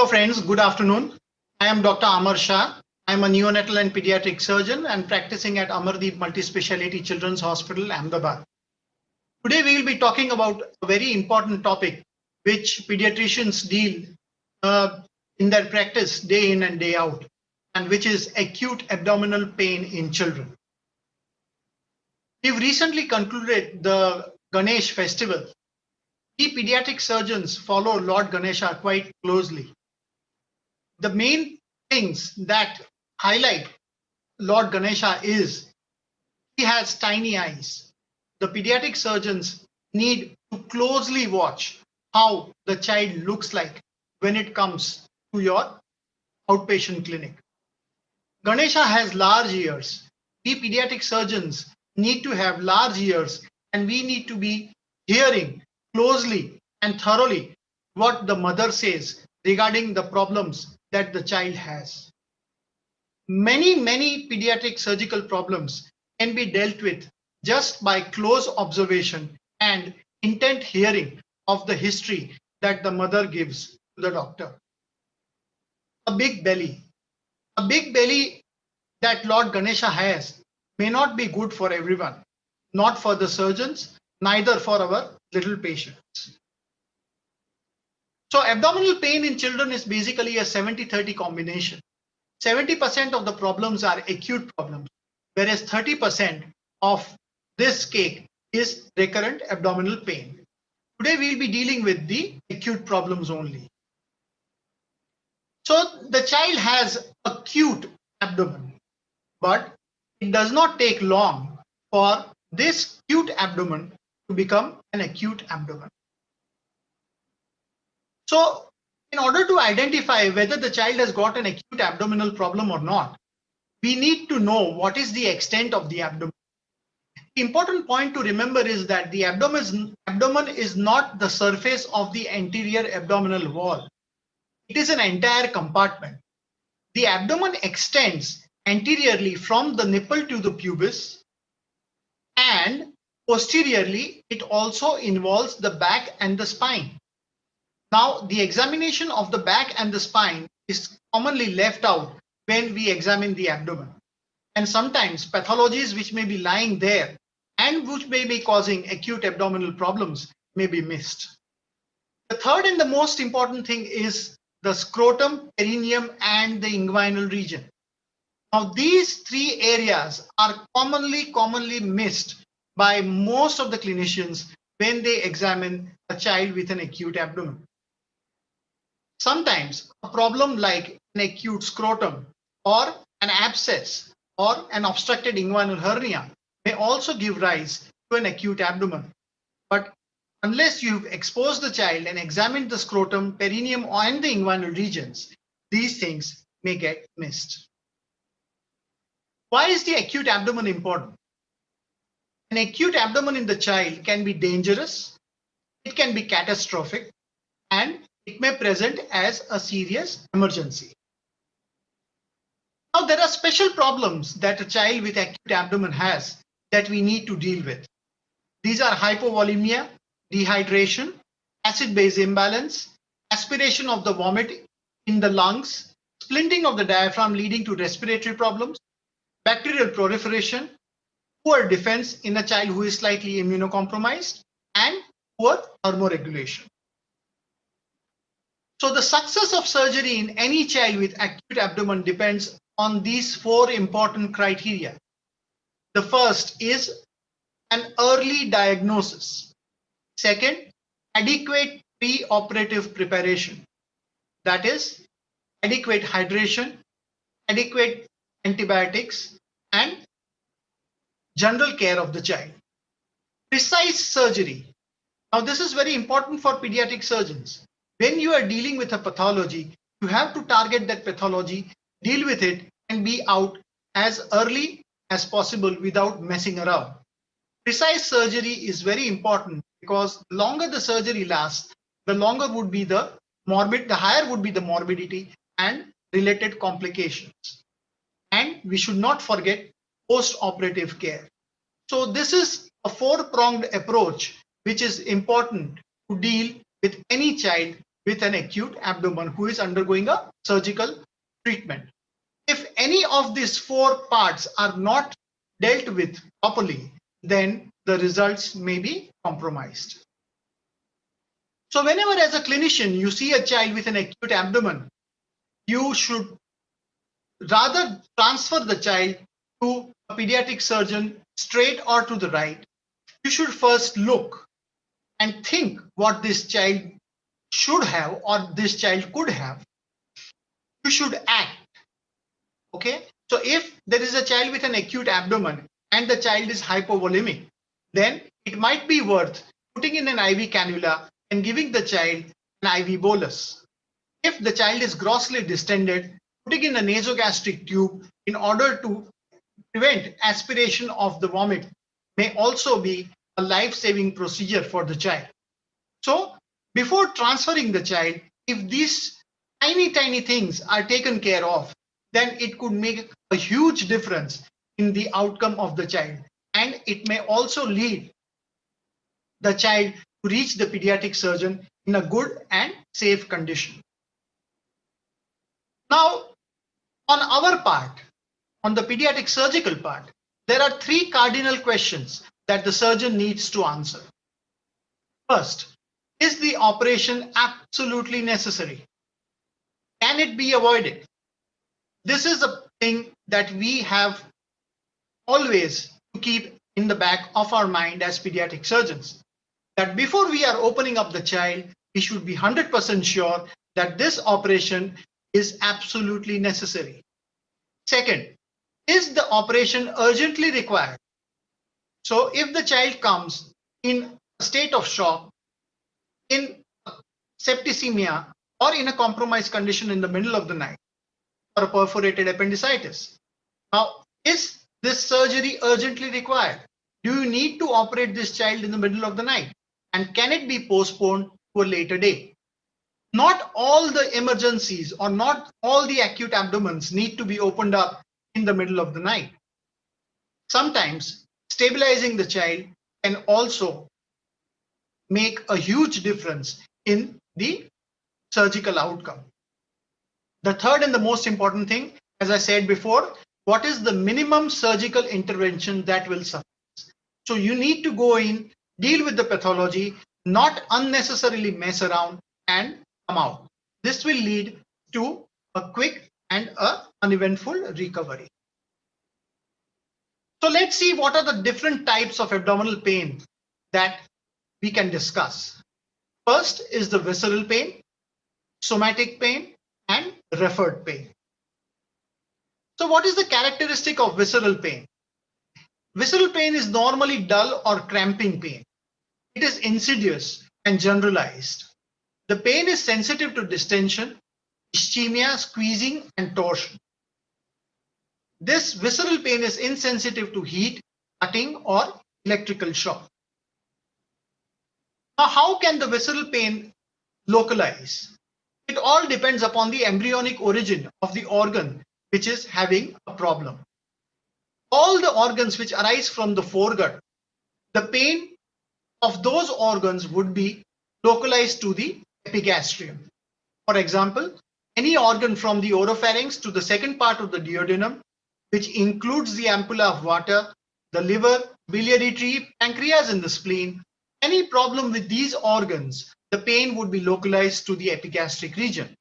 Hello friends, good afternoon. I am Dr. Amar Shah. I am a neonatal and pediatric surgeon and practicing at Amardeep Multispeciality Children's Hospital, Ahmedabad. Today we will be talking about a very important topic which pediatricians deal uh, in their practice day in and day out, and which is acute abdominal pain in children. We've recently concluded the Ganesh festival. We pediatric surgeons follow Lord Ganesha quite closely. The main things that highlight Lord Ganesha is he has tiny eyes. The pediatric surgeons need to closely watch how the child looks like when it comes to your outpatient clinic. Ganesha has large ears. We pediatric surgeons need to have large ears, and we need to be hearing closely and thoroughly what the mother says regarding the problems that the child has. Many pediatric surgical problems can be dealt with just by close observation and intent hearing of the history that the mother gives to the doctor. A big belly. A big belly that Lord Ganesha has may not be good for everyone, not for the surgeons, neither for our little patients. So abdominal pain in children is basically a 70-30 combination. 70% of the problems are acute problems, whereas 30% of this cake is recurrent abdominal pain. Today we'll be dealing with the acute problems only. So the child has acute abdomen, but it does not take long for this acute abdomen to become an acute abdomen. So in order to identify whether the child has got an acute abdominal problem or not, we need to know what is the extent of the abdomen. The important point to remember is that the abdomen is not the surface of the anterior abdominal wall. It is an entire compartment. The abdomen extends anteriorly from the nipple to the pubis, and posteriorly it also involves the back and the spine. Now, the examination of the back and the spine is commonly left out when we examine the abdomen. And sometimes pathologies which may be lying there and which may be causing acute abdominal problems may be missed. The third and the most important thing is the scrotum, perineum, and the inguinal region. Now, these three areas are commonly missed by most of the clinicians when they examine a child with an acute abdomen. Sometimes a problem like an acute scrotum or an abscess or an obstructed inguinal hernia may also give rise to an acute abdomen. But unless you've exposed the child and examined the scrotum, perineum, and the inguinal regions, these things may get missed. Why is the acute abdomen important? An acute abdomen in the child can be dangerous, it can be catastrophic, and it may present as a serious emergency. Now, there are special problems that a child with acute abdomen has that we need to deal with. These are hypovolemia, dehydration, acid-base imbalance, aspiration of the vomit in the lungs, splinting of the diaphragm leading to respiratory problems, bacterial proliferation, poor defense in a child who is slightly immunocompromised, and poor thermoregulation. So the success of surgery in any child with acute abdomen depends on these four important criteria. The first is an early diagnosis. Second, adequate pre-operative preparation. That is, adequate hydration, adequate antibiotics, and general care of the child. Precise surgery. Now, this is very important for pediatric surgeons. When you are dealing with a pathology, you have to target that pathology, deal with it, and be out as early as possible without messing around. Precise surgery is very important because the longer the surgery lasts, the longer would be the higher would be the morbidity and related complications. And we should not forget post-operative care. So this is a four-pronged approach which is important to deal with any child with an acute abdomen who is undergoing a surgical treatment. If any of these four parts are not dealt with properly, then the results may be compromised. So whenever as a clinician you see a child with an acute abdomen, you should rather transfer the child to a pediatric surgeon straight or to the right. You should first look and think what this child should have or this child could have. You should act. Okay. So if there is a child with an acute abdomen and the child is hypovolemic, then it might be worth putting in an IV cannula and giving the child an IV bolus. If the child is grossly distended, putting in a nasogastric tube in order to prevent aspiration of the vomit may also be a life-saving procedure for the child. So before transferring the child, if these tiny things are taken care of, then it could make a huge difference in the outcome of the child. And it may also lead the child to reach the pediatric surgeon in a good and safe condition. Now, on our part, on the pediatric surgical part, there are three cardinal questions that the surgeon needs to answer. First, is the operation absolutely necessary? Can it be avoided? This is a thing that we have always to keep in the back of our mind as pediatric surgeons. That before we are opening up the child, we should be 100% sure that this operation is absolutely necessary. Second, is the operation urgently required? So if the child comes in a state of shock, in septicemia, or in a compromised condition in the middle of the night, or a perforated appendicitis, now is this surgery urgently required? Do you need to operate this child in the middle of the night? And can it be postponed to a later day? Not all the emergencies or not all the acute abdomens need to be opened up in the middle of the night. Sometimes stabilizing the child can also make a huge difference in the surgical outcome. The third and the most important thing, as I said before, what is the minimum surgical intervention that will suffice? So you need to go in, deal with the pathology, not unnecessarily mess around and come out. This will lead to a quick and uneventful recovery. So let's see what are the different types of abdominal pain that we can discuss. First is the visceral pain, somatic pain, and referred pain. So what is the characteristic of visceral pain? Visceral pain is normally dull or cramping pain. It is insidious and generalized. The pain is sensitive to distension, ischemia, squeezing, and torsion. This visceral pain is insensitive to heat, cutting, or electrical shock. Now, how can the visceral pain localize? It all depends upon the embryonic origin of the organ which is having a problem. All the organs which arise from the foregut, the pain of those organs would be localized to the epigastrium. For example, any organ from the oropharynx to the second part of the duodenum, which includes the ampulla of Vater, the liver, biliary tree, pancreas, and the spleen, any problem with these organs, the pain would be localized to the epigastric region.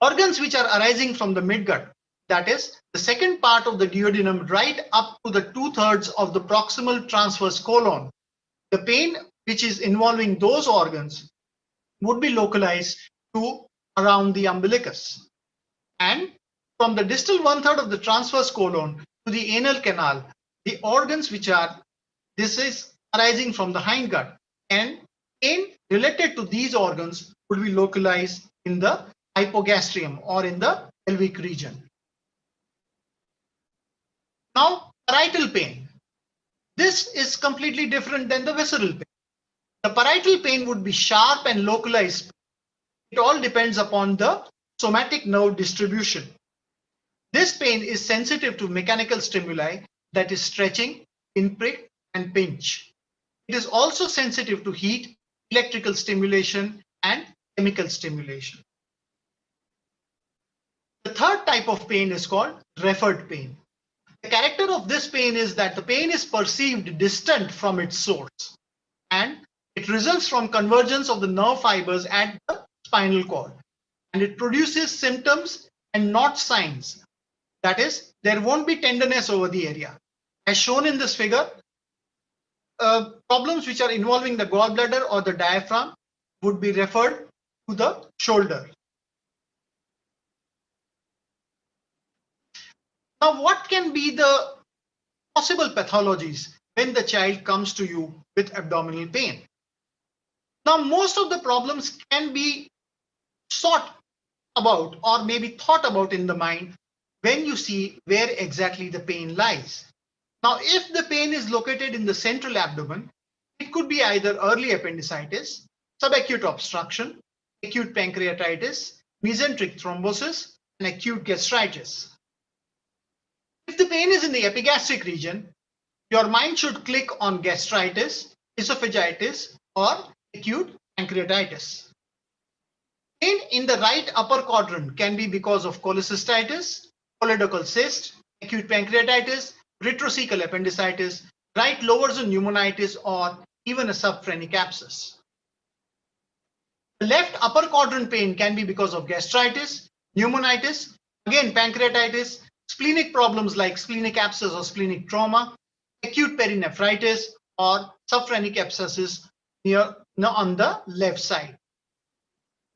Organs which are arising from the midgut, that is, the second part of the duodenum right up to the 2/3 of the proximal transverse colon, the pain which is involving those organs would be localized to around the umbilicus. And from the distal 1/3 of the transverse colon to the anal canal, the organs which are, this is arising from the hindgut, and pain related to these organs would be localized in the hypogastrium or in the pelvic region. Now, parietal pain. This is completely different than the visceral pain. The parietal pain would be sharp and localized. It all depends upon the somatic nerve distribution. This pain is sensitive to mechanical stimuli, that is stretching, pinprick, and pinch. It is also sensitive to heat, electrical stimulation, and chemical stimulation. The third type of pain is called referred pain. The character of this pain is that the pain is perceived distant from its source, and it results from convergence of the nerve fibers at the spinal cord, and it produces symptoms and not signs. That is, there won't be tenderness over the area. As shown in this figure, problems which are involving the gallbladder or the diaphragm would be referred to the shoulder. Now, what can be the possible pathologies when the child comes to you with abdominal pain? Now, most of the problems can be sought about or maybe thought about in the mind when you see where exactly the pain lies. Now, if the pain is located in the central abdomen, it could be either early appendicitis, subacute obstruction, acute pancreatitis, mesenteric thrombosis, and acute gastritis. If the pain is in the epigastric region, your mind should click on gastritis, esophagitis, or acute pancreatitis. Pain in the right upper quadrant can be because of cholecystitis, choledochal cyst, acute pancreatitis, retrocecal appendicitis, right lower zone pneumonitis, or even a subphrenic abscess. The left upper quadrant pain can be because of gastritis, pneumonitis, again pancreatitis, splenic problems like splenic abscess or splenic trauma, acute perinephritis, or subphrenic abscesses on the left side.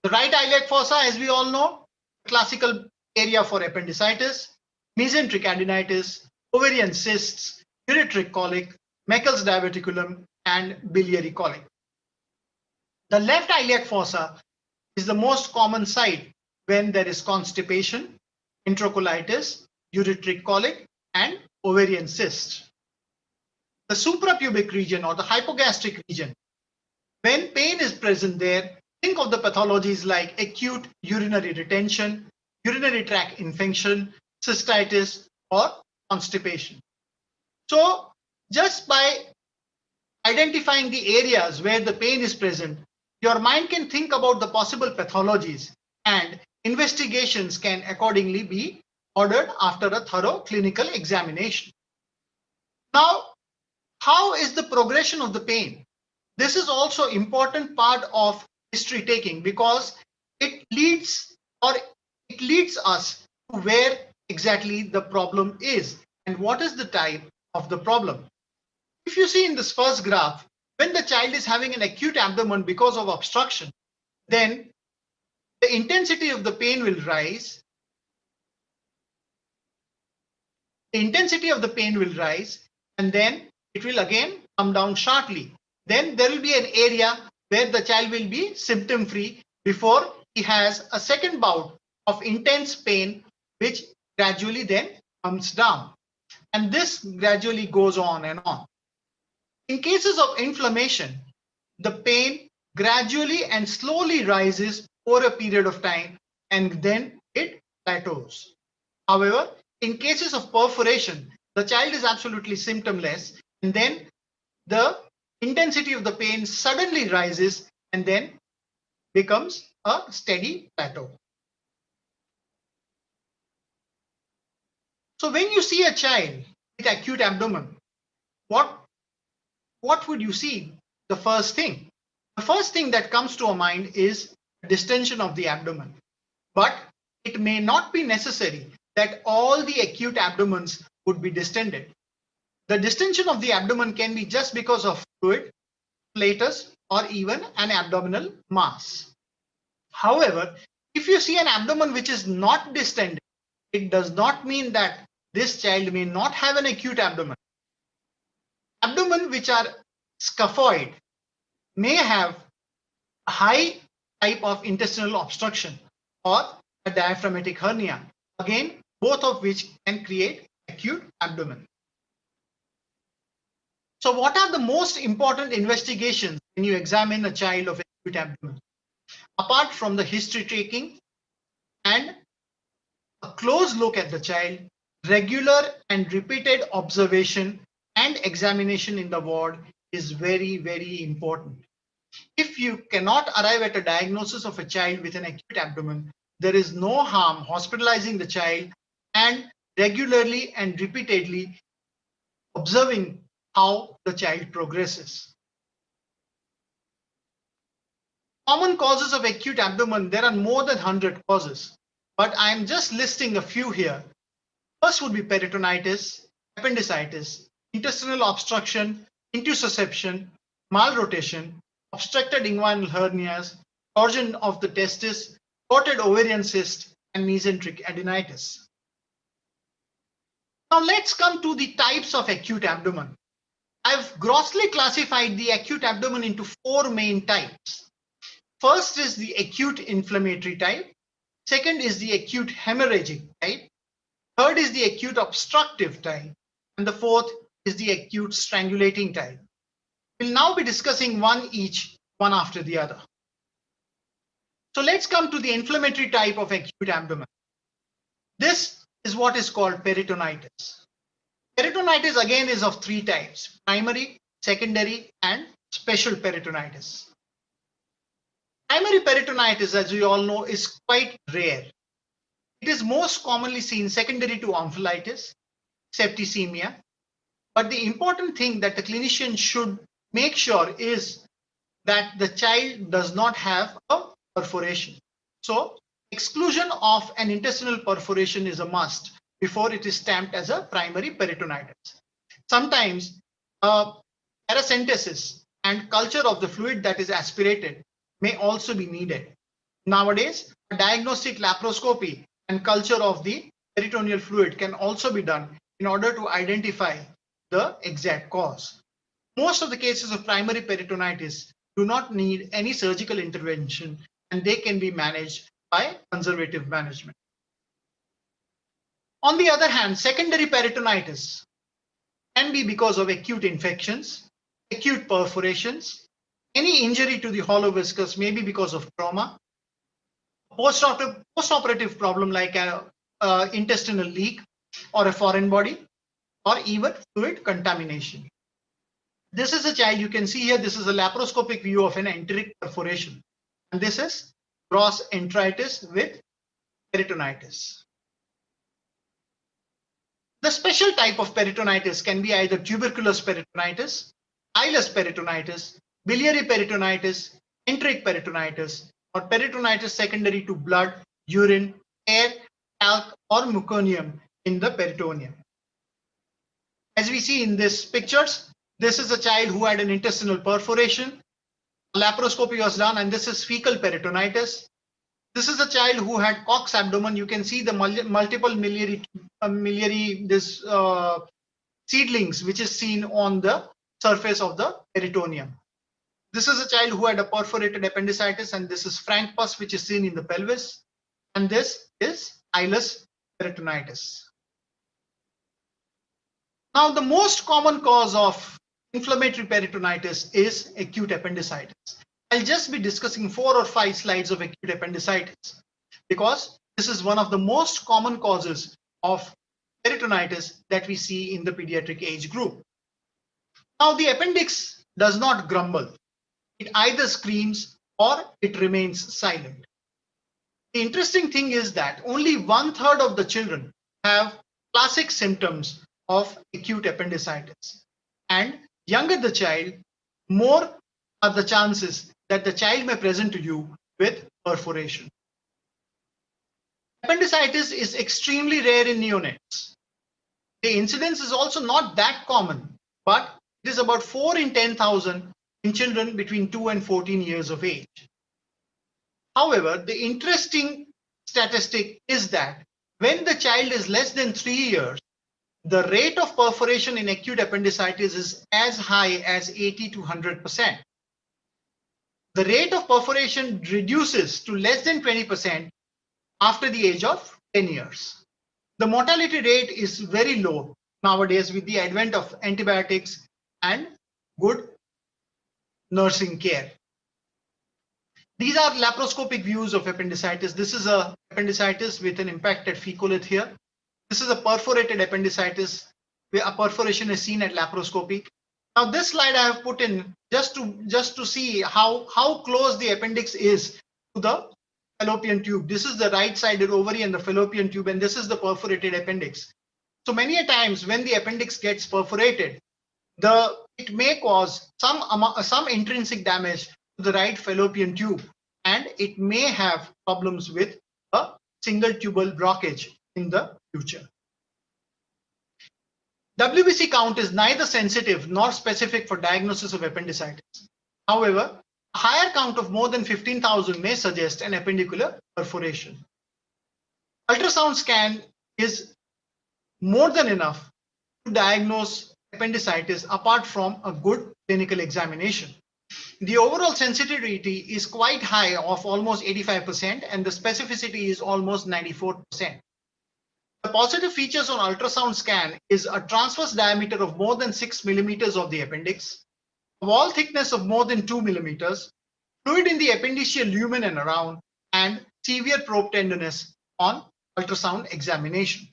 The right iliac fossa, as we all know, classical area for appendicitis, mesenteric adenitis, ovarian cysts, ureteric colic, Meckel's diverticulum, and biliary colic. The left iliac fossa is the most common site when there is constipation, enterocolitis, ureteric colic, and ovarian cyst. The suprapubic region or the hypogastric region, when pain is present there, think of the pathologies like acute urinary retention, urinary tract infection, cystitis, or constipation. So just by identifying the areas where the pain is present, your mind can think about the possible pathologies, and investigations can accordingly be ordered after a thorough clinical examination. Now, how is the progression of the pain? This is also an important part of history taking because it leads us to where exactly the problem is and what is the type of the problem. If you see in this first graph, when the child is having an acute abdomen because of obstruction, then the intensity of the pain will rise. The intensity of the pain will rise, and then it will again come down sharply. Then there will be an area where the child will be symptom free before he has a second bout of intense pain, which gradually then comes down. And this gradually goes on and on. In cases of inflammation, the pain gradually and slowly rises over a period of time, and then it plateaus. However, in cases of perforation, the child is absolutely symptomless, and then the intensity of the pain suddenly rises and then becomes a steady plateau. So when you see a child with acute abdomen, what would you see? The first thing that comes to our mind is distension of the abdomen. But it may not be necessary that all the acute abdomens would be distended. The distension of the abdomen can be just because of fluid, flatus, or even an abdominal mass. However, if you see an abdomen which is not distended, it does not mean that this child may not have an acute abdomen. Abdomen which are scaphoid may have a high type of intestinal obstruction or a diaphragmatic hernia. Again, both of which can create acute abdomen. So what are the most important investigations when you examine a child of acute abdomen? Apart from the history taking and a close look at the child, regular and repeated observation and examination in the ward is very, very important. If you cannot arrive at a diagnosis of a child with an acute abdomen, there is no harm hospitalizing the child and regularly and repeatedly observing how the child progresses. Common causes of acute abdomen, there are more than 100 causes, but I am just listing a few here. First would be peritonitis, appendicitis, intestinal obstruction, intussusception, malrotation, obstructed inguinal hernias, torsion of the testis, coated ovarian cyst, and mesenteric adenitis. Now let's come to the types of acute abdomen. I've grossly classified the acute abdomen into four main types. First is the acute inflammatory type. Second is the acute hemorrhagic type. Third is the acute obstructive type. And the fourth is the acute strangulating type. We'll now be discussing one each, one after the other. So let's come to the inflammatory type of acute abdomen. This is what is called peritonitis. Peritonitis again is of three types: primary, secondary, and special peritonitis. Primary peritonitis, as we all know, is quite rare. It is most commonly seen secondary to omphalitis, septicemia. But the important thing that the clinician should make sure is that the child does not have a perforation. So exclusion of an intestinal perforation is a must before it is stamped as a primary peritonitis. Sometimes paracentesis and culture of the fluid that is aspirated may also be needed. Nowadays, a diagnostic laparoscopy and culture of the peritoneal fluid can also be done in order to identify the exact cause. Most of the cases of primary peritonitis do not need any surgical intervention, and they can be managed by conservative management. On the other hand, secondary peritonitis can be because of acute infections, acute perforations, any injury to the hollow viscus, maybe because of trauma, postoperative problem like an intestinal leak or a foreign body, or even fluid contamination. This is a child, you can see here, this is a laparoscopic view of an enteric perforation. And this is gross enteritis with peritonitis. The special type of peritonitis can be either tuberculous peritonitis, eyeless peritonitis, biliary peritonitis, enteric peritonitis, or peritonitis secondary to blood, urine, hair, talc, or meconium in the peritoneum. As we see in these pictures, this is a child who had an intestinal perforation. Laparoscopy was done, and this is fecal peritonitis. This is a child who had Cox abdomen. You can see the multiple miliary seedlings, which is seen on the surface of the peritoneum. This is a child who had a perforated appendicitis, and this is frank pus, which is seen in the pelvis. And this is eyeless peritonitis. Now, the most common cause of inflammatory peritonitis is acute appendicitis. I'll just be discussing 4 or 5 slides of acute appendicitis because this is one of the most common causes of peritonitis that we see in the pediatric age group. Now, the appendix does not grumble. It either screams or it remains silent. The interesting thing is that only 1/3 of the children have classic symptoms of acute appendicitis. And younger the child, more are the chances that the child may present to you with perforation. Appendicitis is extremely rare in neonates. The incidence is also not that common, but it is about 4 in 10,000 in children between 2 and 14 years of age. However, the interesting statistic is that when the child is less than 3 years, the rate of perforation in acute appendicitis is as high as 80 to 100%. The rate of perforation reduces to less than 20% after the age of 10 years. The mortality rate is very low nowadays with the advent of antibiotics and good nursing care. These are laparoscopic views of appendicitis. This is a appendicitis with an impacted fecolith here. This is a perforated appendicitis where a perforation is seen at laparoscopy. Now this slide I have put in just to see how close the appendix is to the fallopian tube. This is the right-sided ovary and the fallopian tube, and this is the perforated appendix. So many a times when the appendix gets perforated, it may cause some intrinsic damage to the right fallopian tube, and it may have problems with a single tubal blockage in the future. WBC count is neither sensitive nor specific for diagnosis of appendicitis. However, a higher count of more than 15,000 may suggest an appendicular perforation. Ultrasound scan is more than enough to diagnose appendicitis apart from a good clinical examination. The overall sensitivity is quite high of almost 85%, and the specificity is almost 94%. The positive features on ultrasound scan is a transverse diameter of more than 6 millimeters of the appendix, a wall thickness of more than 2 millimeters, fluid in the appendiceal lumen and around, and severe probe tenderness on ultrasound examination.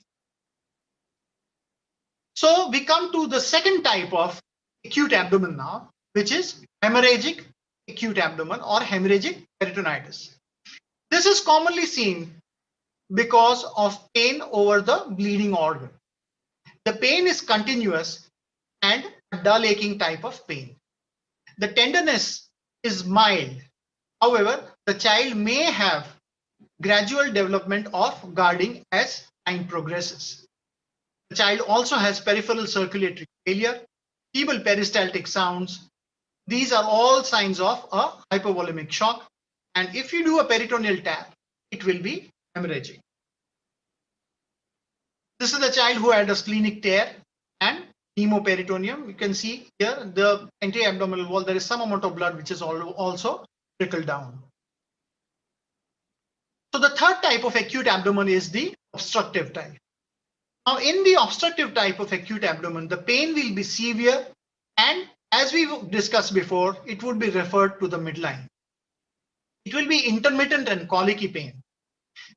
So we come to the second type of acute abdomen now, which is hemorrhagic acute abdomen or hemorrhagic peritonitis. This is commonly seen because of pain over the bleeding organ. The pain is continuous and a dull aching type of pain. The tenderness is mild. However, the child may have gradual development of guarding as time progresses. The child also has peripheral circulatory failure, feeble peristaltic sounds. These are all signs of a hypovolemic shock. And if you do a peritoneal tap, it will be hemorrhagic. This is the child who had a splenic tear and hemoperitoneum. You can see here the anterior abdominal wall, there is some amount of blood which is also trickled down. So the third type of acute abdomen is the obstructive type. Now in the obstructive type of acute abdomen, the pain will be severe, and as we discussed before, it would be referred to the midline. It will be intermittent and colicky pain.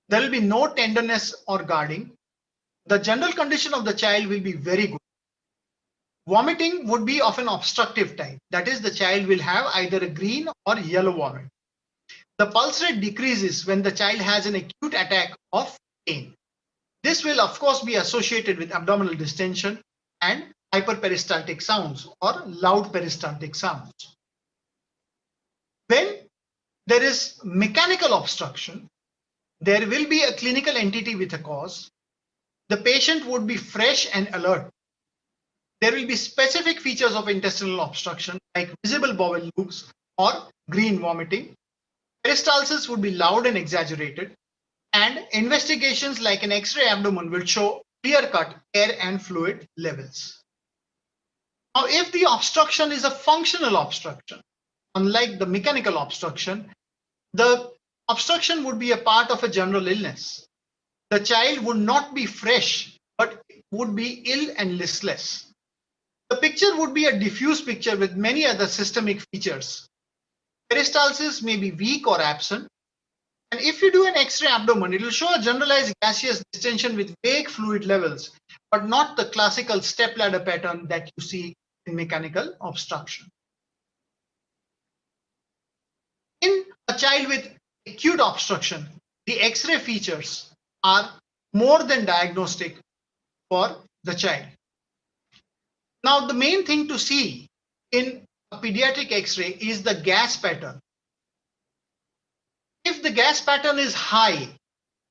There will be no tenderness or guarding. The general condition of the child will be very good. Vomiting would be of an obstructive type. That is, the child will have either a green or yellow vomit. The pulse rate decreases when the child has an acute attack of pain. This will of course be associated with abdominal distension and hyperperistaltic sounds or loud peristaltic sounds. When there is mechanical obstruction, there will be a clinical entity with a cause. The patient would be fresh and alert. There will be specific features of intestinal obstruction like visible bowel loops or green vomiting. Peristalsis would be loud and exaggerated, and investigations like an X-ray abdomen will show clear-cut air and fluid levels. Now, if the obstruction is a functional obstruction, unlike the mechanical obstruction, the obstruction would be a part of a general illness. The child would not be fresh, but would be ill and listless. The picture would be a diffuse picture with many other systemic features. Peristalsis may be weak or absent. And if you do an X-ray abdomen, it will show a generalized gaseous distension with vague fluid levels, but not the classical stepladder pattern that you see in mechanical obstruction. In a child with acute obstruction, the X-ray features are more than diagnostic for the child. Now, the main thing to see in a pediatric X-ray is the gas pattern. If the gas pattern is high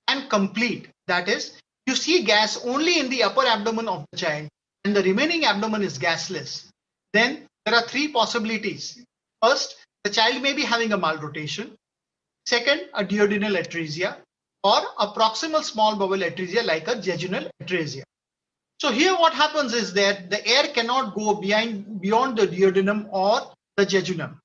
and complete, that is, you see gas only in the upper abdomen of the child and the remaining abdomen is gasless, then there are three possibilities. First, the child may be having a malrotation. Second, a duodenal atresia, or a proximal small bowel atresia like a jejunal atresia. So here what happens is that the air cannot go beyond the duodenum or the jejunum.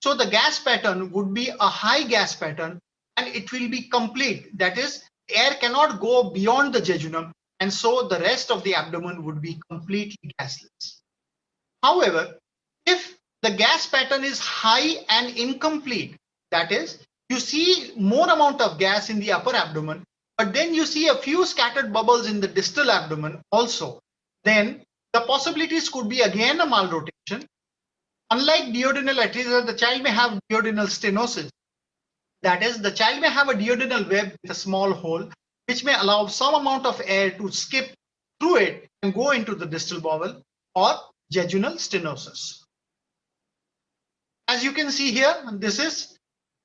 So the gas pattern would be a high gas pattern and it will be complete. That is, air cannot go beyond the jejunum, and so the rest of the abdomen would be completely gasless. However, if the gas pattern is high and incomplete, that is, you see more amount of gas in the upper abdomen, but then you see a few scattered bubbles in the distal abdomen also, then the possibilities could be again a malrotation, Unlike duodenal atresia, the child may have duodenal stenosis. That is, the child may have a duodenal web with a small hole, which may allow some amount of air to skip through it and go into the distal bowel, or jejunal stenosis. As you can see here, this is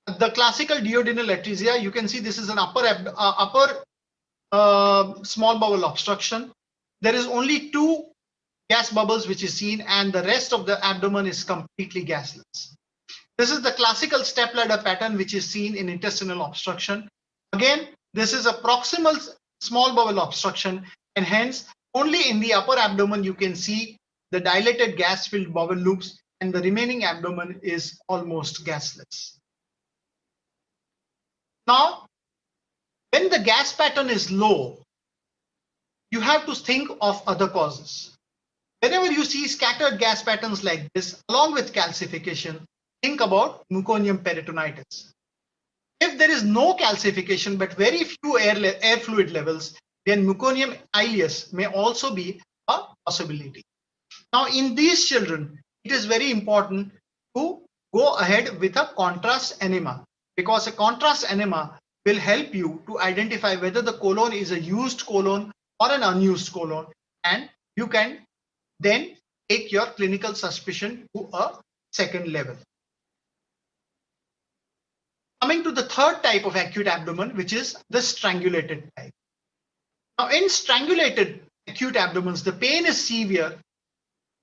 the classical duodenal atresia. You can see this is an upper small bowel obstruction. There is only two gas bubbles which is seen, and the rest of the abdomen is completely gasless. This is the classical step ladder pattern which is seen in intestinal obstruction. Again, this is a proximal small bowel obstruction, and hence only in the upper abdomen you can see the dilated gas-filled bowel loops, and the remaining abdomen is almost gasless. Now, when the gas pattern is low, you have to think of other causes. Whenever you see scattered gas patterns like this, along with calcification, think about meconium peritonitis. If there is no calcification but very few air fluid levels, then meconium ileus may also be a possibility. Now, in these children, it is very important to go ahead with a contrast enema, because a contrast enema will help you to identify whether the colon is a used colon or an unused colon, and you can then take your clinical suspicion to a second level. Coming to the third type of acute abdomen, which is the strangulated type. Now, in strangulated acute abdomens, the pain is severe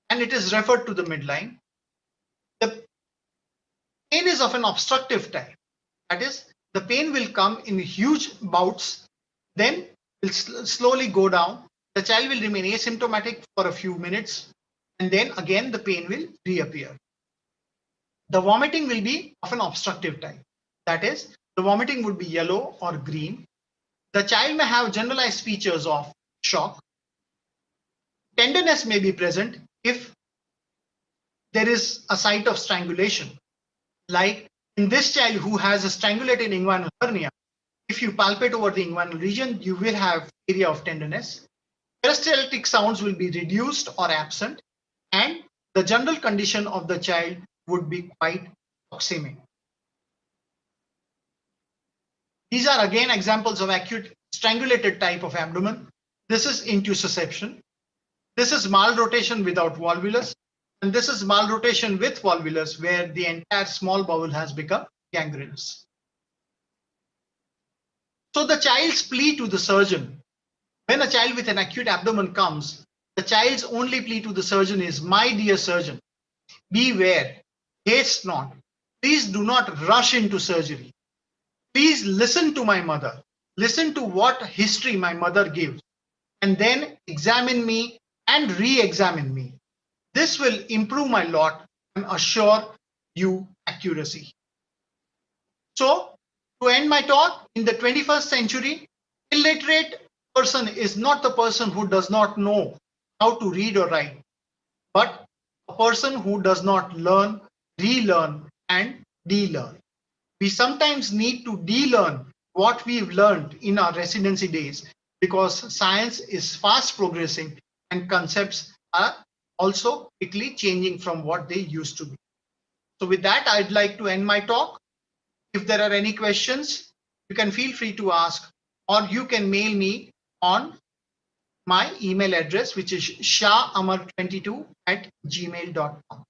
and it is referred to the midline. The pain is of an obstructive type. That is, the pain will come in huge bouts, then will slowly go down. The child will remain asymptomatic for a few minutes, and then again the pain will reappear. The vomiting will be of an obstructive type. That is, the vomiting would be yellow or green. The child may have generalized features of shock. Tenderness may be present if there is a site of strangulation. Like in this child who has a strangulated inguinal hernia, if you palpate over the inguinal region, you will have area of tenderness. Peristaltic sounds will be reduced or absent, and the general condition of the child would be quite proxemic. These are again examples of acute strangulated type of abdomen. This is intussusception. This is malrotation without volvulus. And this is malrotation with volvulus, where the entire small bowel has become gangrenous. So the child's plea to the surgeon, when a child with an acute abdomen comes, the child's only plea to the surgeon is, "My dear surgeon, beware, haste not. Please do not rush into surgery. Please listen to my mother. Listen to what history my mother gives, and then examine me and re-examine me. This will improve my lot and assure you accuracy." So, to end my talk, in the 21st century, illiterate person is not the person who does not know how to read or write, but a person who does not learn, relearn, and de-learn. We sometimes need to de-learn what we've learned in our residency days, because science is fast progressing and concepts are also quickly changing from what they used to be. So with that, I'd like to end my talk. If there are any questions, you can feel free to ask, or you can mail me on my email address, which is shahamar22@gmail.com.